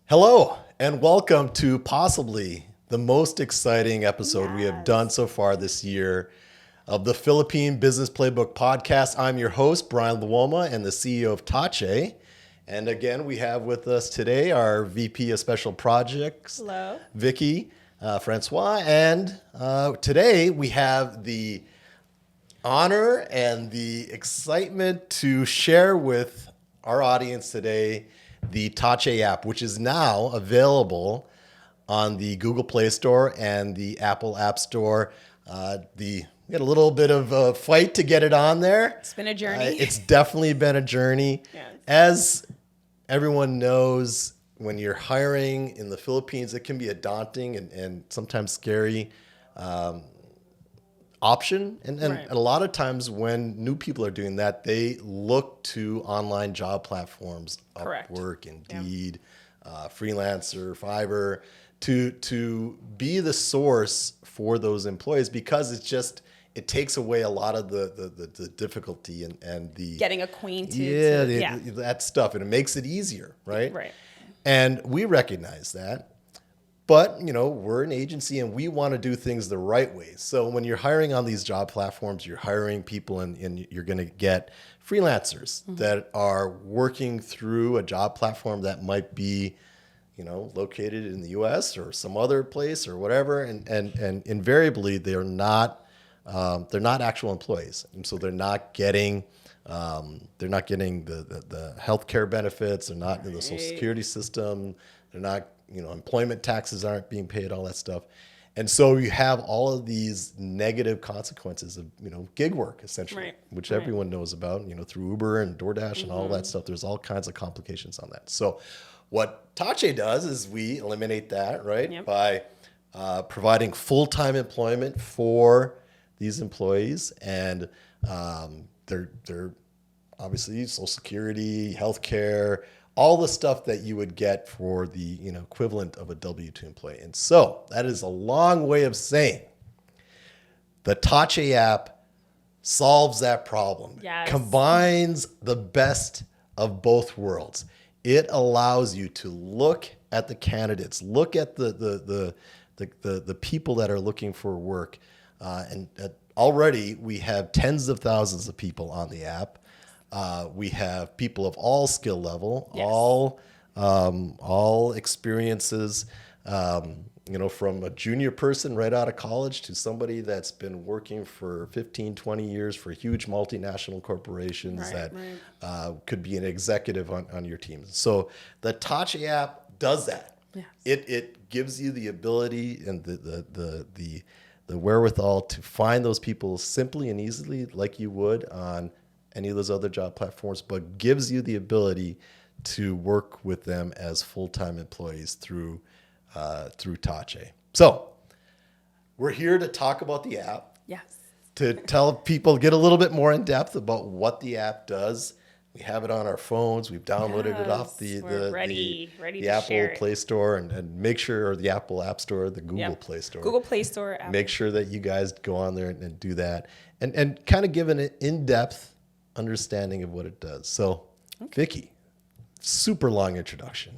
Hello, and welcome to possibly the most exciting episode we have done so far this year of the Philippine Business Playbook podcast. I'm your host, Brian Luoma, and the CEO of Tahche. And again, we have with us today our VP of Special Projects, Hello. Vicky Francois. And today we have the honor and the excitement to share with our audience today the Tahche app, which is now available on the Google Play Store and the Apple App Store. We had a little bit of a fight to get it on there. It's been a journey. It's definitely been a journey. Yes. As everyone knows, when you're hiring in the Philippines, it can be a daunting and sometimes scary option. And Right. a lot of times when new people are doing that, they look to online job platforms, Correct. Upwork, Indeed, Freelancer, Fiverr, to be the source for those employees, because it takes away a lot of the difficulty and the Getting acquainted. that stuff, and it makes it easier, right? Right. And we recognize that. But, we're an agency and we want to do things the right way. So when you're hiring on these job platforms, you're hiring people and you're going to get freelancers that are working through a job platform that might be, located in the US or some other place or whatever. And invariably they're not actual employees. And so they're not getting the healthcare benefits. They're not in the Social Security system. They're not, employment taxes aren't being paid, all that stuff. And so you have all of these negative consequences of, gig work, essentially, Right. which everyone knows about, through Uber and DoorDash and all that stuff. There's all kinds of complications on that. So what Tahche does is we eliminate that, right? Yep. By providing full-time employment for these employees, and they're obviously Social Security, healthcare, all the stuff that you would get for the equivalent of a W-2 employee. And so that is a long way of saying the Tahche app solves that problem. Yes. Combines the best of both worlds. It allows you to look at the candidates, look at the people that are looking for work, and already we have tens of thousands of people on the app. We have people of all skill level, Yes. all experiences, from a junior person right out of college to somebody that's been working for 15, 20 years for huge multinational corporations Right. Could be an executive on your team. So the Tahche app does that. Yes. It gives you the ability and the wherewithal to find those people simply and easily, like you would on any of those other job platforms, but gives you the ability to work with them as full-time employees through Tahche. So we're here to talk about the app, Yes. to tell people, get a little bit more in depth about what the app does. We have it on our phones. We've downloaded it off We're ready the to Apple share it. Play Store and make sure, or the Apple App Store, the Google Yep. Play Store. Google Play Store. Apple. Make sure that you guys go on there and do that, and kind of give an in-depth understanding of what it does. So, Vicky, super long introduction.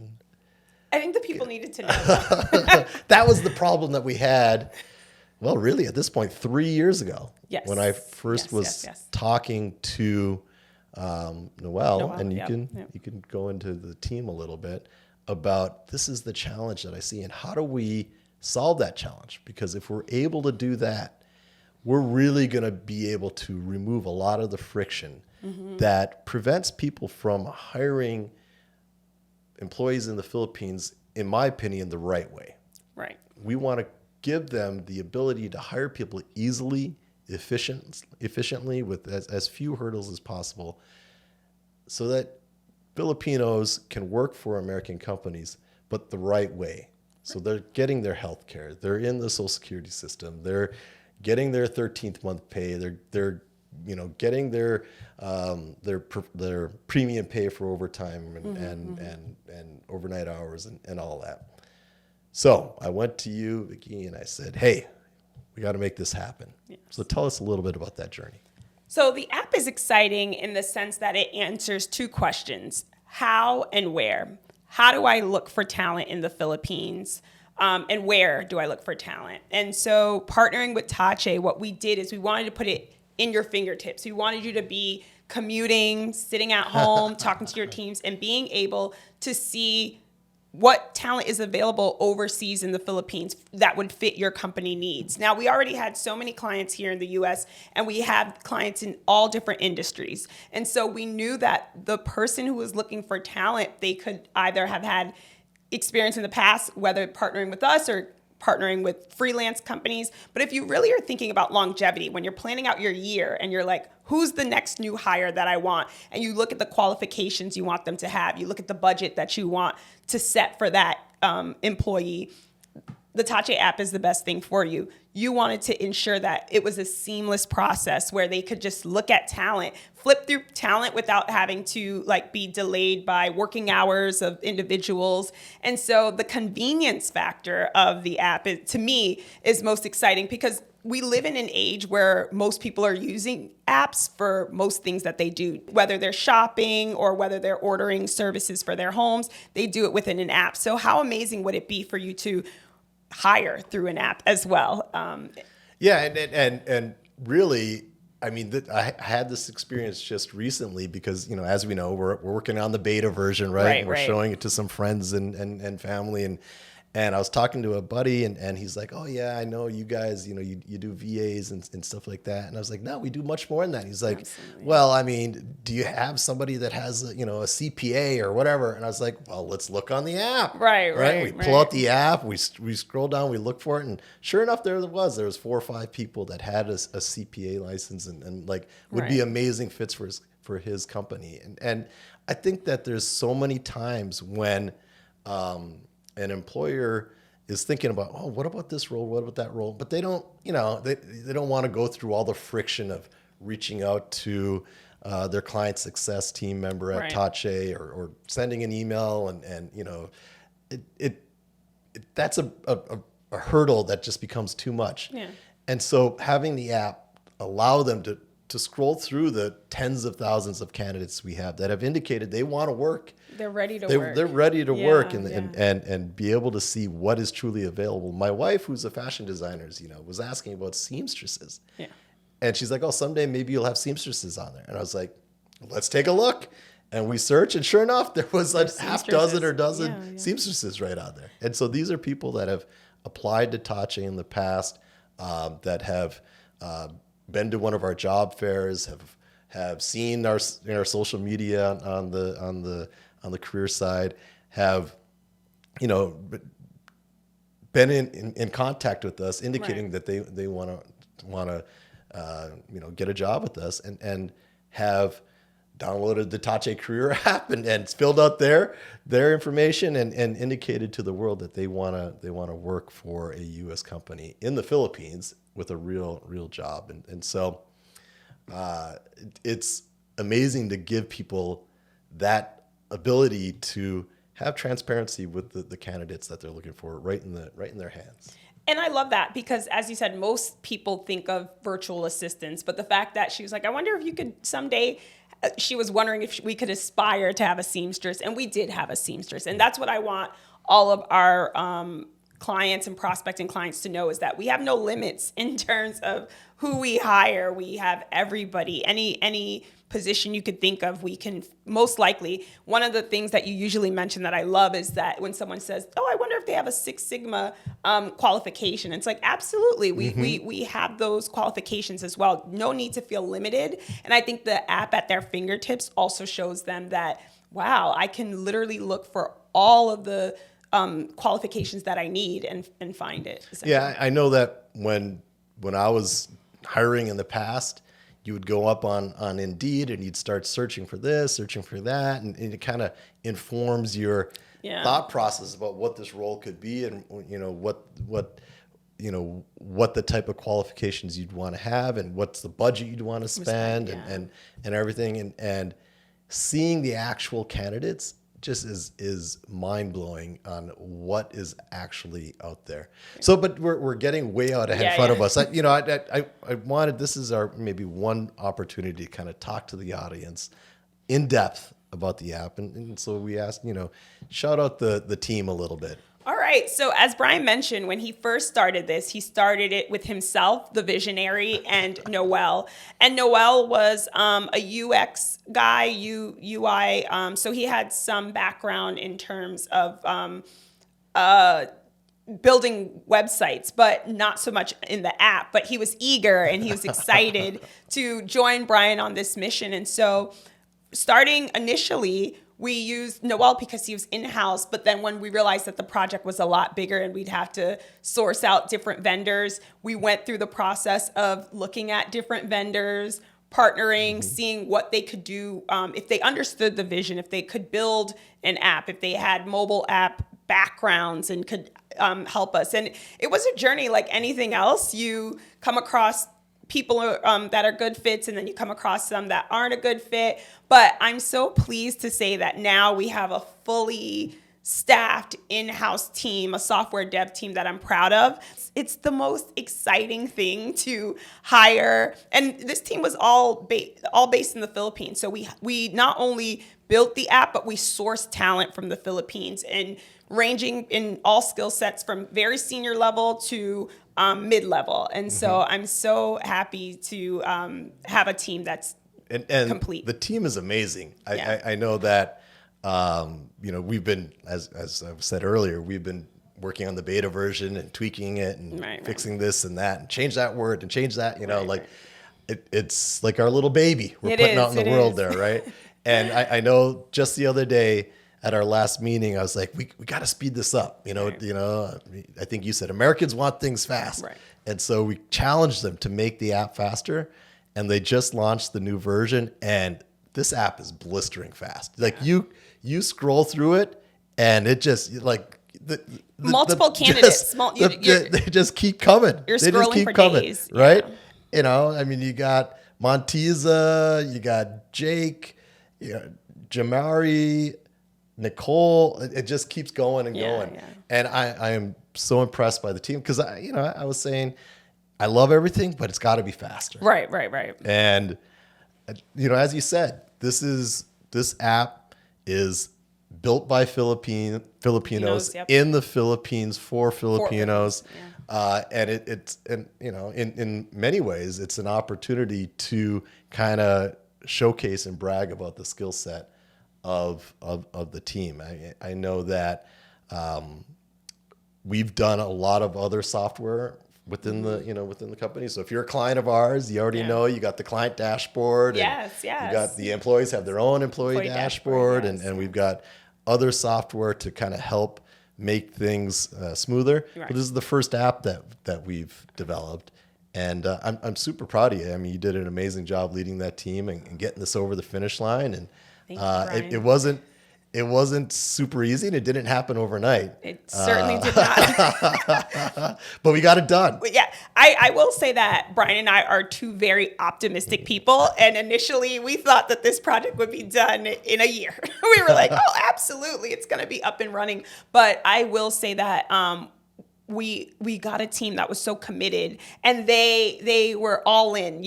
I think the people needed to know. That was the problem that we had. Well, really, at this point, 3 years ago, Yes. when I first Yes, was yes, yes. talking to Noelle, and you yep, can yep. you can go into the team a little bit about this is the challenge that I see, and how do we solve that challenge? Because if we're able to do that, we're really going to be able to remove a lot of the friction that prevents people from hiring employees in the Philippines, in my opinion, the right way. Right. We want to give them the ability to hire people easily, efficiently, with as few hurdles as possible, so that Filipinos can work for American companies, but the right way. So they're getting their health care. They're in the Social Security system. They're getting their 13th month pay. They're getting their premium pay for overtime and overnight hours and all that. So I went to you, Vicky, and I said, hey, we got to make this happen. Yes. So tell us a little bit about that journey. So the app is exciting in the sense that it answers two questions: how and where. how do I look for talent in the Philippines? And where do I look for talent? And so partnering with Tahche, what we did is we wanted to put it in your fingertips. We wanted you to be commuting, sitting at home, talking to your teams, and being able to see what talent is available overseas in the Philippines that would fit your company needs. Now, we already had so many clients here in the US, and we have clients in all different industries. And so we knew that the person who was looking for talent, they could either have had experience in the past, whether partnering with us or partnering with freelance companies. But if you really are thinking about longevity, when you're planning out your year and you're like, who's the next new hire that I want? And you look at the qualifications you want them to have, you look at the budget that you want to set for that employee, the Tahche app is the best thing for you. You wanted to ensure that it was a seamless process where they could just look at talent, flip through talent without having to be delayed by working hours of individuals. And so the convenience factor of the app to me is most exciting, because we live in an age where most people are using apps for most things that they do, whether they're shopping or whether they're ordering services for their homes, they do it within an app. So how amazing would it be for you to hire through an app as well? Yeah, and really, I mean, I had this experience just recently because, as we know, we're working on the beta version, right? And we're showing it to some friends and family, and I was talking to a buddy, and he's like, "Oh yeah, I know you guys, you do VAs and stuff like that." And I was like, "No, we do much more than that." He's like, "Absolutely. Well, I mean, do you have somebody that has a CPA or whatever?" And I was like, "Well, let's look on the app." Right. We pull out the app, we scroll down, we look for it, and sure enough, there was 4 or 5 people that had a CPA license and would be amazing fits for his company. And I think that there's so many times when an employer is thinking about, oh, what about this role? What about that role? But they don't, they don't want to go through all the friction of reaching out to their client success team member at Tahche or sending an email, and that's a hurdle that just becomes too much. Yeah. And so having the app allow them to scroll through the tens of thousands of candidates we have that have indicated they want to work. They're ready to work. They're ready to work and be able to see what is truly available. My wife, who's a fashion designer, was asking about seamstresses. Yeah. And she's like, "Oh, someday maybe you'll have seamstresses on there." And I was like, "Let's take a look." And we searched, and sure enough, there was a half dozen or dozen seamstresses right on there. And so these are people that have applied to Tahche in the past, that have been to one of our job fairs, have seen our social media on the career side, have been in contact with us, indicating that they want to get a job with us, and have downloaded the Tahche Career app and filled out their information and indicated to the world that they want to work for a U.S. company in the Philippines with a real job. And so it's amazing to give people that ability to have transparency with the candidates that they're looking for right in their hands. And I love that because, as you said, most people think of virtual assistants, but the fact that she was like, I wonder if you could someday, she was wondering if we could aspire to have a seamstress, and we did have a seamstress. And that's what I want all of our clients and prospecting clients to know, is that we have no limits in terms of who we hire. We have everybody, any position you could think of, we can most likely. One of the things that you usually mention that I love is that when someone says, "Oh, I wonder if they have a Six Sigma qualification," it's like, absolutely, we have those qualifications as well. No need to feel limited. And I think the app at their fingertips also shows them that, wow, I can literally look for all of the qualifications that I need and find it. Yeah, I know that when I was hiring in the past, you would go up on Indeed and you'd start searching for this, searching for that, and it kind of informs your thought process about what this role could be, and what the type of qualifications you'd want to have, and what's the budget you'd want to spend, and everything, and seeing the actual candidates just is mind-blowing on what is actually out there. So, but we're getting way out ahead in front of us. I wanted, this is our maybe one opportunity to kind of talk to the audience in depth about the app. And so we asked, shout out the team a little bit. All right. So as Brian mentioned, when he first started this, he started it with himself, the visionary, and Noel. And Noel was a UX guy, UI. So he had some background in terms of building websites, but not so much in the app. But he was eager and he was excited to join Brian on this mission. And so starting initially, we used Noel because he was in-house, but then when we realized that the project was a lot bigger and we'd have to source out different vendors, we went through the process of looking at different vendors, partnering, seeing what they could do, if they understood the vision, if they could build an app, if they had mobile app backgrounds and could help us. And it was a journey like anything else. You come across people that are good fits, and then you come across some that aren't a good fit. But I'm so pleased to say that now we have a fully staffed in-house team, a software dev team that I'm proud of. It's the most exciting thing to hire. And this team was all based in the Philippines. So we not only built the app, but we sourced talent from the Philippines, and ranging in all skill sets from very senior level to mid-level. And so I'm so happy to have a team that's and complete. The team is amazing. Yeah. I know that, we've been, as I've said earlier, we've been working on the beta version and tweaking it and fixing this and that and change that word and change that, it's like our little baby we're putting out in the world there, right? And I know just the other day at our last meeting, I was like, we got to speed this up. I think you said Americans want things fast. Right. And so we challenged them to make the app faster, and they just launched the new version, and this app is blistering fast. Like you scroll through it and it just like multiple candidates. They just keep coming. You're they scrolling just keep for coming, days. right? Yeah. You got Montiza, you got Jake, Jamari, Nicole. It just keeps going and going. Yeah. And I am so impressed by the team because I was saying I love everything, but it's got to be faster. Right. And as you said, this app is built by Filipinos yep. in the Philippines for Filipinos. Yeah. And in many ways, it's an opportunity to kind of showcase and brag about the skill set of the team. I know that we've done a lot of other software within the company. So if you're a client of ours, you already know you got the client dashboard. Yes. You got the employees have their own employee dashboard, yes. and we've got other software to kind of help make things smoother. Right. But this is the first app that we've developed. And I'm super proud of you. I mean, you did an amazing job leading that team and getting this over the finish line. And Thank you, Brian. it wasn't super easy, and it didn't happen overnight. It certainly did not. But we got it done. Yeah, I will say that Brian and I are two very optimistic people. And initially, we thought that this project would be done in a year. We were like, oh, absolutely, it's going to be up and running. But I will say that we got a team that was so committed, and they were all in.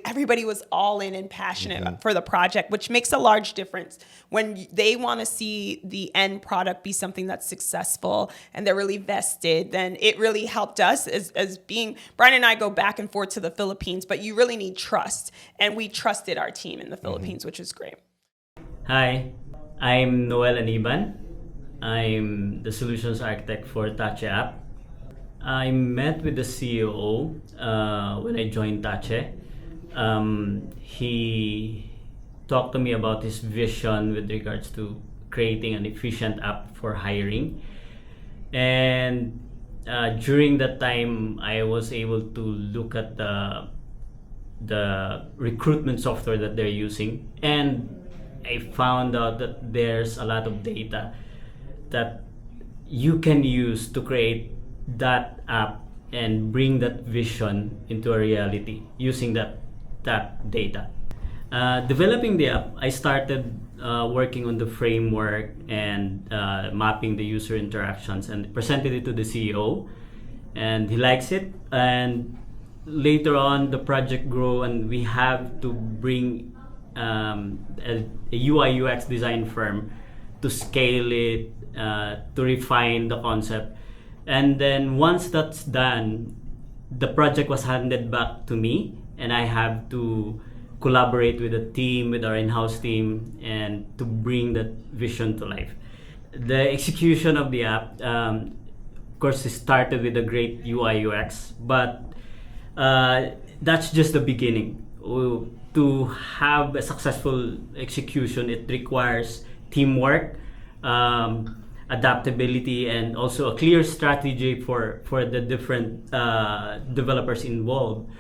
Everybody was all in and passionate for the project, which makes a large difference when they want to see the end product be something that's successful and they're really vested. Then it really helped us as being Brian and I go back and forth to the Philippines, but you really need trust, and we trusted our team in the Philippines, which is great. Hi, I'm Noel Aniban. I'm the solutions architect for Tahche App. I met with the CEO when I joined Tahche. He talked to me about his vision with regards to creating an efficient app for hiring. And during that time, I was able to look at the recruitment software that they're using, and I found out that there's a lot of data that you can use to create that app and bring that vision into a reality using that data. Developing the app, I started working on the framework and mapping the user interactions, and presented it to the CEO, and he likes it. And later on, the project grew, and we have to bring a UI UX design firm to scale it, to refine the concept. And then once that's done, the project was handed back to me, and I have to collaborate with the team, with our in-house team, and to bring that vision to life. The execution of the app, of course, it started with a great UI UX, but that's just the beginning. To have a successful execution, it requires teamwork, adaptability, and also a clear strategy for the different developers involved.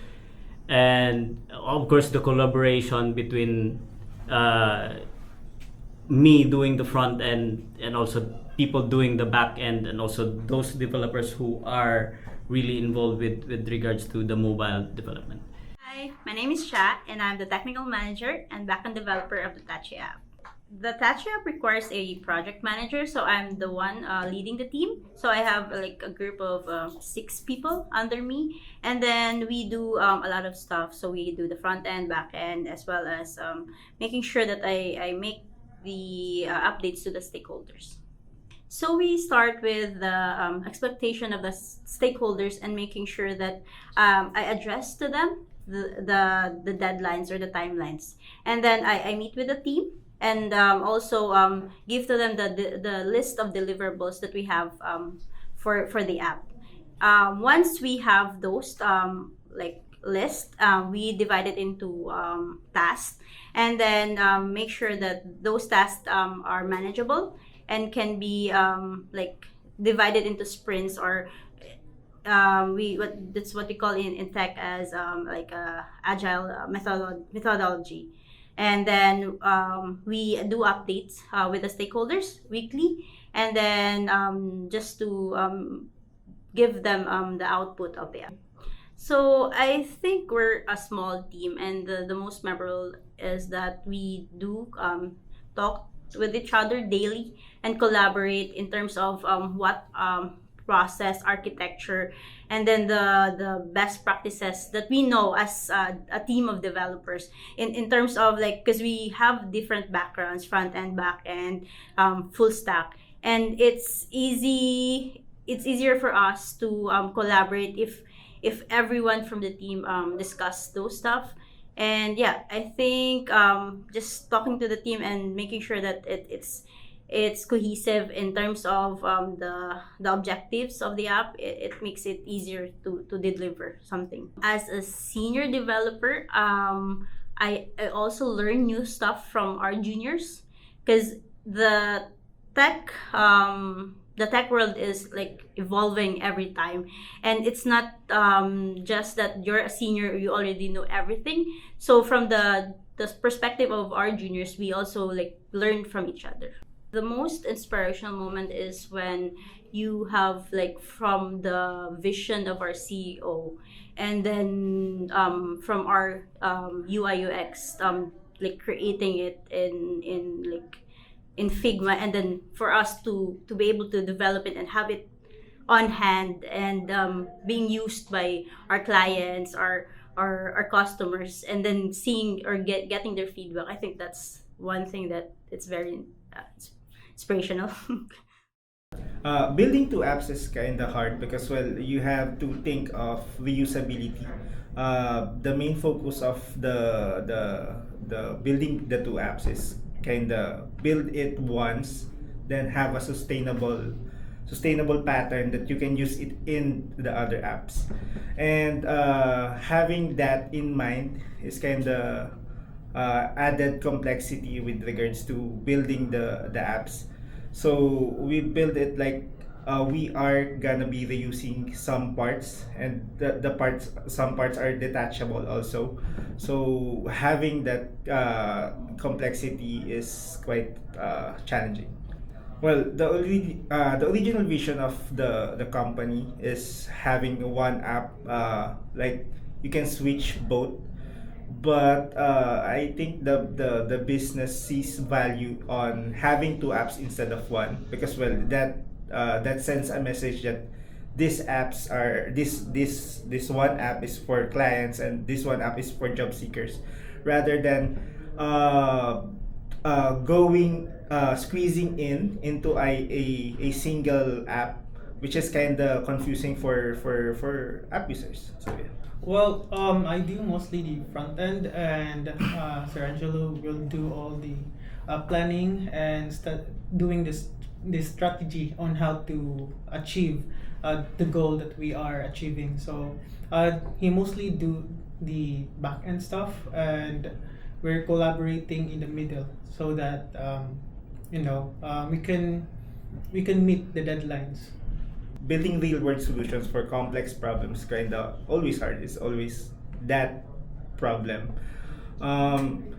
And of course, the collaboration between me doing the front end and also people doing the back end, and also those developers who are really involved with regards to the mobile development. Hi, my name is Cha, and I'm the technical manager and backend developer of the Tahche App. The Tahche App requires a project manager, so I'm the one leading the team. So I have like a group of 6 people under me, and then we do a lot of stuff. So we do the front end, back end, as well as making sure that I make the updates to the stakeholders. So we start with the expectation of the stakeholders and making sure that I address to them the deadlines or the timelines, and then I meet with the team and also give to them the list of deliverables that we have for the app. Once we have those like list, we divide it into tasks, and then make sure that those tasks are manageable and can be like divided into sprints, or that's what we call in tech as like a agile methodology. And then we do updates with the stakeholders weekly, and then just to give them the output of the app. So I think we're a small team, and the most memorable is that we do talk with each other daily and collaborate in terms of what process architecture, and then the best practices that we know as a team of developers in terms of like, because we have different backgrounds, front end, back end, full stack, and it's easier for us to collaborate if everyone from the team discuss those stuff. And yeah, I think just talking to the team and making sure that it's cohesive in terms of the objectives of the app, it makes it easier to deliver something. As a senior developer, I also learn new stuff from our juniors, because the tech world is like evolving every time, and it's not just that you're a senior, you already know everything. So from the perspective of our juniors, we also like learn from each other. The most inspirational moment is when you have like from the vision of our CEO, and then from our UI UX like creating it in Figma, and then for us to be able to develop it and have it on hand and being used by our clients, our customers, and then seeing or getting their feedback. I think that's one thing that it's very inspirational. Building 2 apps is kind of hard because, well, you have to think of reusability. The main focus of the building the 2 apps is kind of build it once, then have a sustainable pattern that you can use it in the other apps. And having that in mind is kind of added complexity with regards to building the apps. So we build it like we are gonna be reusing some parts, and some parts are detachable also. So having that complexity is quite challenging. Well, the original vision of the company is having one app, like you can switch both. But I think the business sees value on having 2 apps instead of one, because, well, that sends a message that these apps are this one app is for clients and this one app is for job seekers, rather than uh, squeezing into a single app, which is kind of confusing for app users. So yeah. Well, I do mostly the front end, and Sir Angelo will do all the planning and doing this strategy on how to achieve the goal that we are achieving. So he mostly do the back end stuff, and we're collaborating in the middle so that we can meet the deadlines. Building real world solutions for complex problems kind of always hard. It's always that problem. um,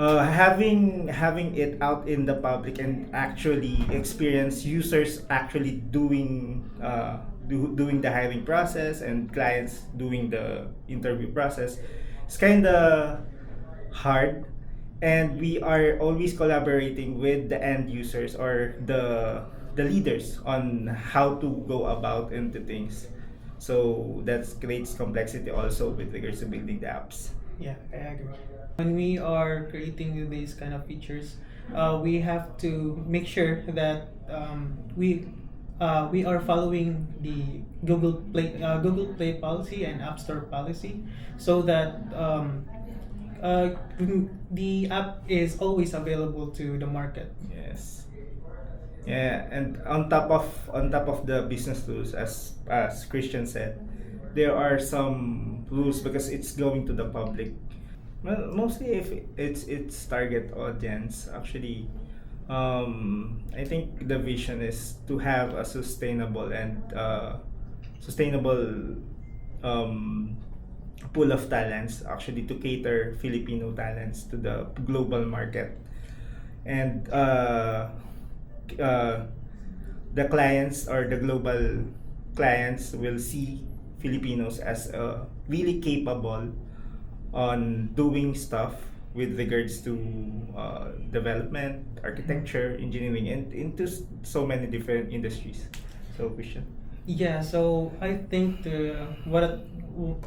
having it out in the public and actually experience users actually doing the hiring process and clients doing the interview process, it's kind of hard. And we are always collaborating with the end users or the leaders on how to go about into things. So that creates complexity also with regards to building the apps. Yeah, I agree. When we are creating these kind of features, we have to make sure that we are following the Google Play policy and App Store policy, so that uh, the app is always available to the market. Yes. Yeah, and on top of the business rules, as Christian said, there are some rules because it's going to the public. Well, mostly if it's target audience. Actually, I think the vision is to have a sustainable um, pool of talents. Actually, to cater Filipino talents to the global market, and uh, the clients or the global clients will see Filipinos as really capable on doing stuff with regards to development, architecture, engineering, and into so many different industries. So, Christian. Yeah, so I think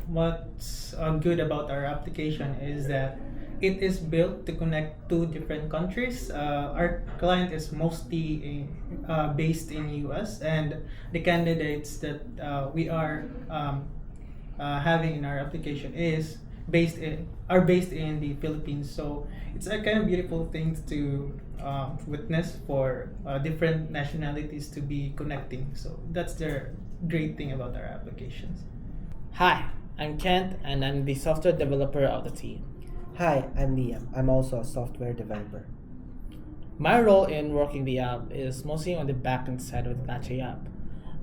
what's good about our application is that it is built to connect two different countries. Our client is mostly based in US, and the candidates that we are having in our application are based in the Philippines. So it's a kind of beautiful thing to witness for different nationalities to be connecting. So that's the great thing about our applications. Hi, I'm Kent and I'm the software developer of the team. Hi, I'm Liam. I'm also a software developer. My role in working the app is mostly on the backend side of the Tahche app.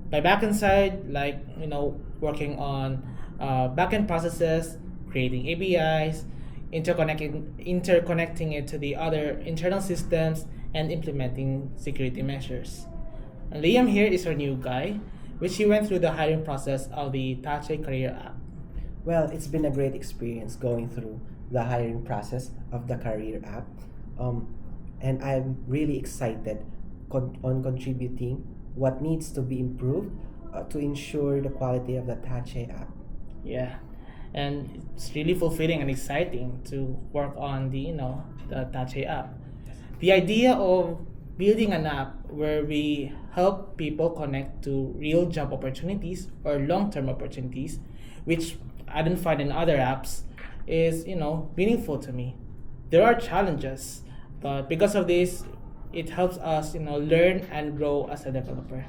By backend side, working on backend processes, creating APIs, interconnecting it to the other internal systems, and implementing security measures. And Liam here is our new guy, which he went through the hiring process of the Tahche career app. Well, it's been a great experience going through the hiring process of the career app. And I'm really excited on contributing what needs to be improved to ensure the quality of the Tahche app. Yeah, and it's really fulfilling and exciting to work on the Tahche app. The idea of building an app where we help people connect to real job opportunities or long-term opportunities, which I don't find in other apps, is meaningful to me. There are challenges, but because of this, it helps us learn and grow as a developer.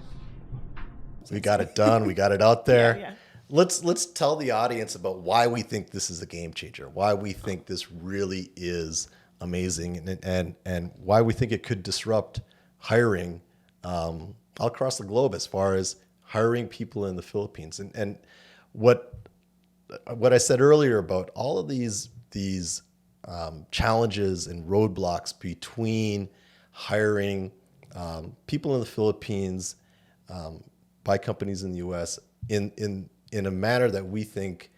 We got it done. We got it out there. Yeah. Let's tell the audience about why we think this is a game changer, why we think this really is amazing, and why we think it could disrupt hiring all across the globe as far as hiring people in the Philippines. And what I said earlier about all of these challenges and roadblocks between hiring people in the Philippines by companies in the U.S. in a manner that we think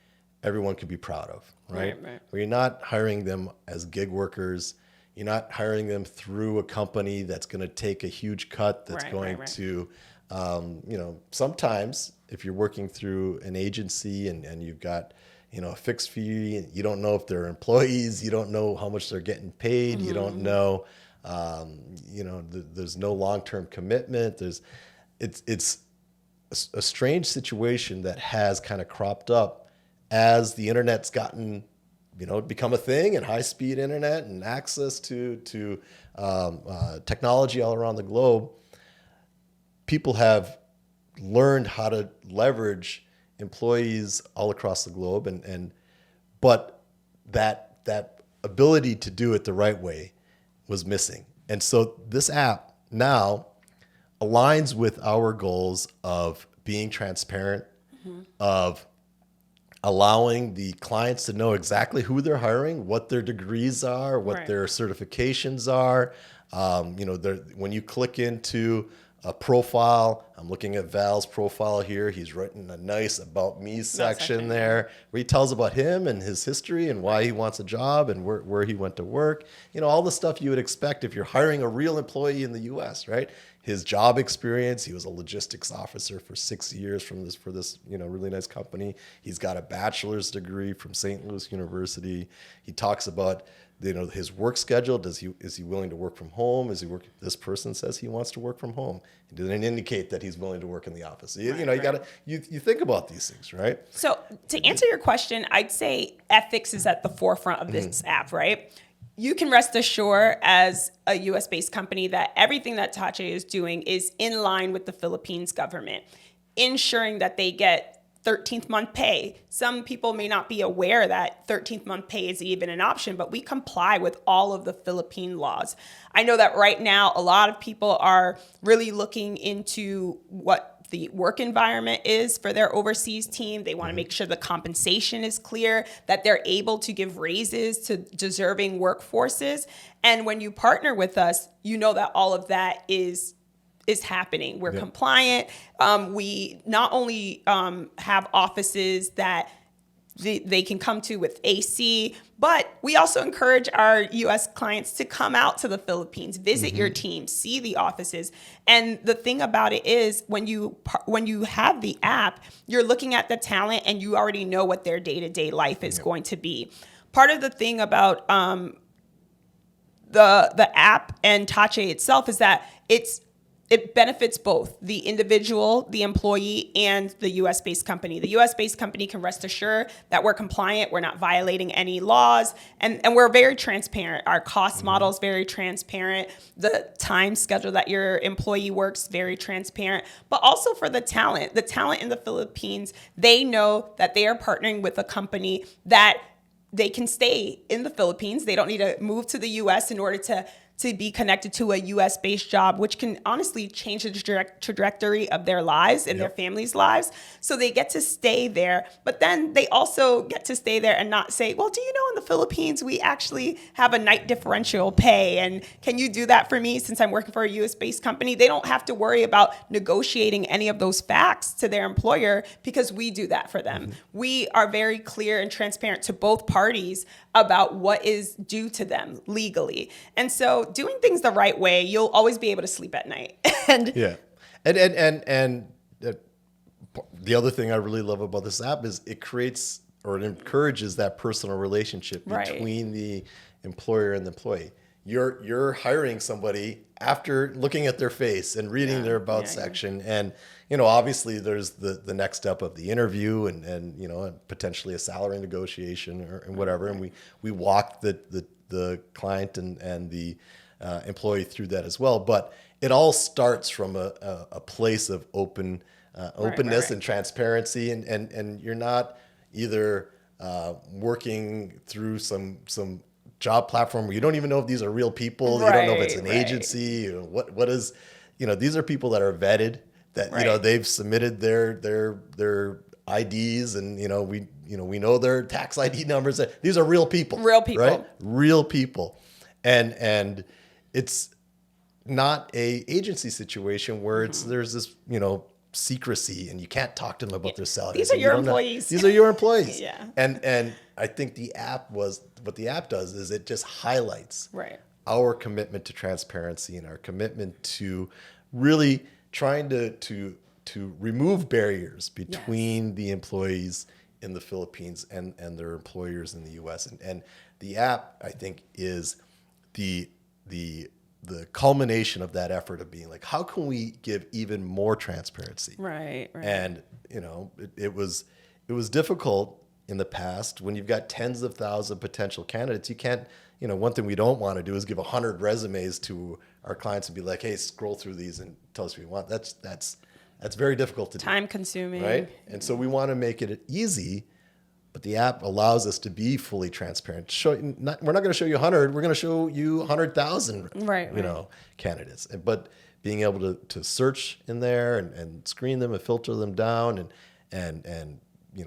everyone could be proud of, right? Right. Where you're not hiring them as gig workers, you're not hiring them through a company that's going to take a huge cut, that's going to, sometimes if you're working through an agency and you've got, a fixed fee. You don't know if they're employees. You don't know how much they're getting paid. You don't know, there's no long-term commitment. It's a strange situation that has kind of cropped up as the internet's gotten, become a thing, and high-speed internet and access to technology all around the globe. People have learned how to leverage employees all across the globe, but that ability to do it the right way was missing. And so this app now aligns with our goals of being transparent, of allowing the clients to know exactly who they're hiring, what their degrees are, what their certifications are. When you click into a profile, I'm looking at Val's profile here. He's written a nice About Me section there where he tells about him and his history and why he wants a job and where he went to work. All the stuff you would expect if you're hiring a real employee in the U.S., right? His job experience, he was a logistics officer for 6 years for this really nice company. He's got a bachelor's degree from St. Louis University. He talks about his work schedule. Is he willing to work from home? This person says he wants to work from home. It doesn't indicate that he's willing to work in the office. You think about these things, right? So to answer your question, I'd say ethics is at the forefront of this app, right? You can rest assured as a US-based company that everything that Tahche is doing is in line with the Philippines government, ensuring that they get 13th month pay. Some people may not be aware that 13th month pay is even an option, but we comply with all of the Philippine laws. I know that right now a lot of people are really looking into what the work environment is for their overseas team. They want to make sure the compensation is clear, that they're able to give raises to deserving workforces. And when you partner with us, you know that all of that is happening. We're compliant. We not only have offices that they can come to with AC, but we also encourage our U.S. clients to come out to the Philippines, visit your team, see the offices. And the thing about it is when you have the app, you're looking at the talent and you already know what their day-to-day life is going to be. Part of the thing about the app and Tahche itself is that it benefits both the individual, the employee, and the U.S.-based company. The U.S.-based company can rest assured that we're compliant, we're not violating any laws, and we're very transparent. Our cost model is very transparent. The time schedule that your employee works, very transparent. But also for the talent in the Philippines, they know that they are partnering with a company that they can stay in the Philippines. They don't need to move to the U.S. in order to be connected to a U.S.-based job, which can honestly change the trajectory of their lives and their families' lives. So they get to stay there, but then they also get to stay there and not say, well, do you know in the Philippines, we actually have a night differential pay, and can you do that for me since I'm working for a U.S.-based company? They don't have to worry about negotiating any of those facts to their employer because we do that for them. We are very clear and transparent to both parties about what is due to them legally. And so doing things the right way, you'll always be able to sleep at night. And the other thing I really love about this app is it creates or it encourages that personal relationship between the employer and the employee. You're hiring somebody after looking at their face and reading their about section. And, obviously there's the next step of the interview and potentially a salary negotiation and whatever. And we walk the client and the employee through that as well. But it all starts from a place of openness and transparency. And you're not either working through some job platform where you don't even know if these are real people. You don't know if it's an agency. What is, these are people that are vetted, that, they've submitted their IDs and, we know their tax ID numbers. These are real people. Right? Real people. And it's not a agency situation where there's this, secrecy and you can't talk to them about their salary. These are your employees. These are your employees. Yeah. And I think what the app does is it just highlights our commitment to transparency and our commitment to really trying to remove barriers between the employees in the Philippines and their employers in the US. And the app, I think, is the culmination of that effort of being like, how can we give even more transparency? Right. And, it was difficult in the past when you've got tens of thousands of potential candidates. You can't, one thing we don't want to do is give 100 resumes to our clients and be like, hey, scroll through these and tell us what you want. That's very difficult to do. Time consuming. Right? And so we want to make it easy, but the app allows us to be fully transparent. We're not going to show you 100, we're going to show you 100,000 candidates. But being able to search in there and screen them and filter them down and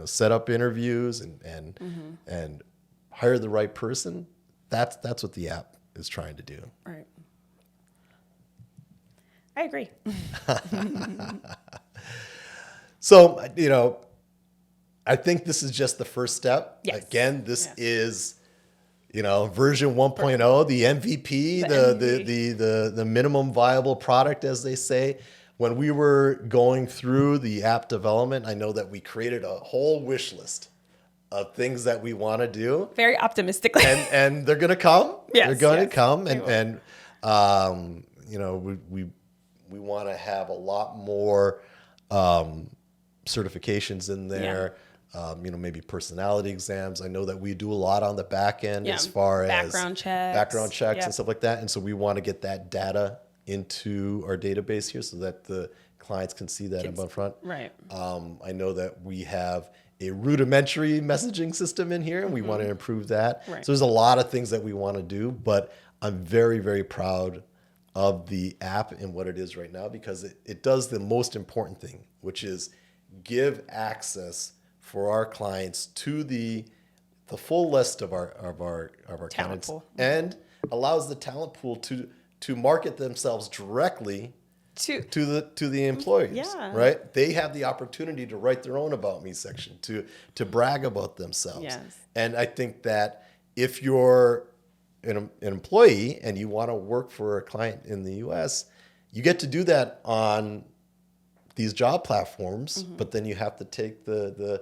set up interviews and hire the right person, that's what the app is trying to do. Right. I agree. So, I think this is just the first step. Yes. Again, this is, version 1.0, the MVP, the minimum viable product, as they say. When we were going through the app development, I know that we created a whole wish list of things that we want to do. Very optimistically. And they're going to come. Yes, they're going to yes, come. they will. We want to have a lot more certifications in there. Maybe personality exams. I know that we do a lot on the back end as far as background checks and stuff like that. And so we want to get that data into our database here so that the clients can see that up front. Right. I know that we have a rudimentary messaging system in here and we want to improve that. Right. So there's a lot of things that we want to do, but I'm very, very proud of the app and what it is right now because it does the most important thing, which is give access for our clients to the full list of our candidates pool. and allows the talent pool to market themselves directly to the employers. Yeah. Right? They have the opportunity to write their own about me section, to brag about themselves. Yes. And I think that if you're an employee and you want to work for a client in the US, you get to do that on these job platforms, but then you have to take the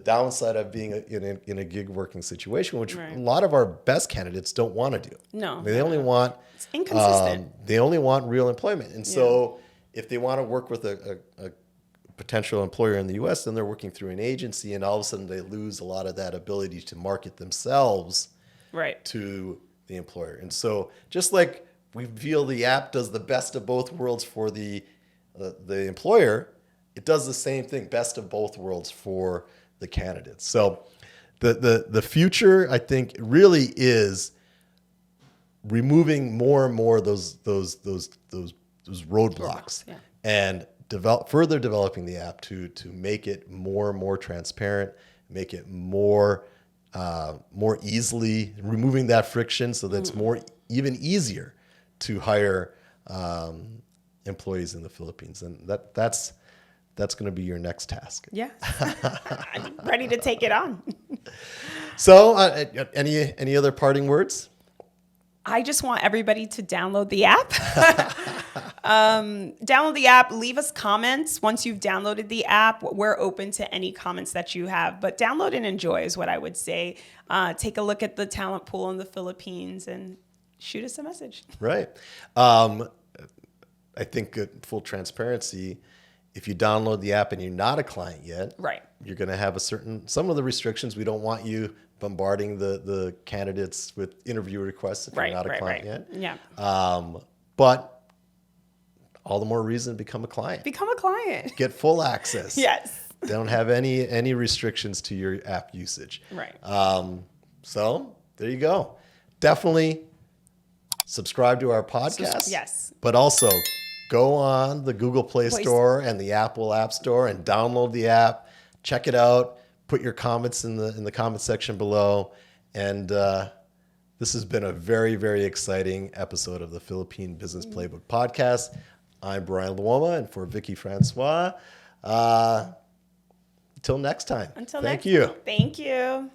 downside of being in a gig working situation, which a lot of our best candidates don't want to do. No, they only want it's inconsistent. They only want real employment, and so if they want to work with a potential employer in the U.S., then they're working through an agency, and all of a sudden they lose a lot of that ability to market themselves to the employer. And so just like we feel the app does the best of both worlds for the employer, it does the same thing, best of both worlds for the candidates. So the future, I think, really is removing more and more those roadblocks and further developing the app to make it more and more transparent, make it more easily, removing that friction so that it's even easier to hire employees in the Philippines. And that's going to be your next task. Yeah. I'm ready to take it on. So any other parting words? I just want everybody to download the app. Download the app. Leave us comments once you've downloaded the app. We're open to any comments that you have, but download and enjoy is what I would say. Take a look at the talent pool in the Philippines and shoot us a message. Right. I think full transparency, if you download the app and you're not a client yet, you're going to have some of the restrictions. We don't want you bombarding the candidates with interview requests if you're not a client yet. Yeah. But all the more reason to become a client. Become a client. Get full access. Yes. Don't have any restrictions to your app usage. Right. So there you go. Definitely subscribe to our podcast. Yes. But also go on the Google Play Store and the Apple App Store and download the app. Check it out. Put your comments in the comment section below. And this has been a very, very exciting episode of the Philippine Business Playbook podcast. I'm Brian Luoma, and for Vicky Francois, until next time. Thank you. Thank you.